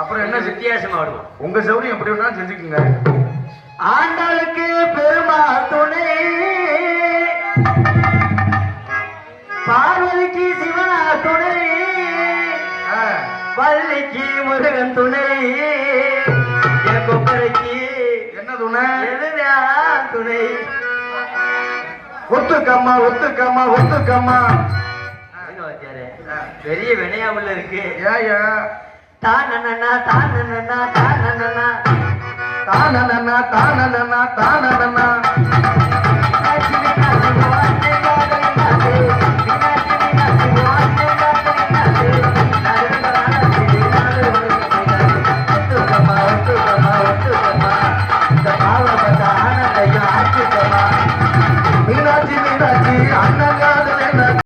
அப்புறம் என்ன வித்தியாசமா ஆடுவோம்? உங்க சௌரியம் எப்படி வேணா செஞ்சுக்குங்க. ஆண்டாளுக்கு பெருமா துணை, பார்வதிக்கு சிவனா துணை, வள்ளிக்கு முருகன் துணை, கொப்பரைக்கு என்ன துணை? எதுதான் துணை? ஒத்துக்கம்மா ஒத்துக்கம்மா ஒத்துக்கம்மா. பெரிய வினையாவுல இருக்கு. ஏயா தானனா தானனா தானனா தானனா தானனா தானனா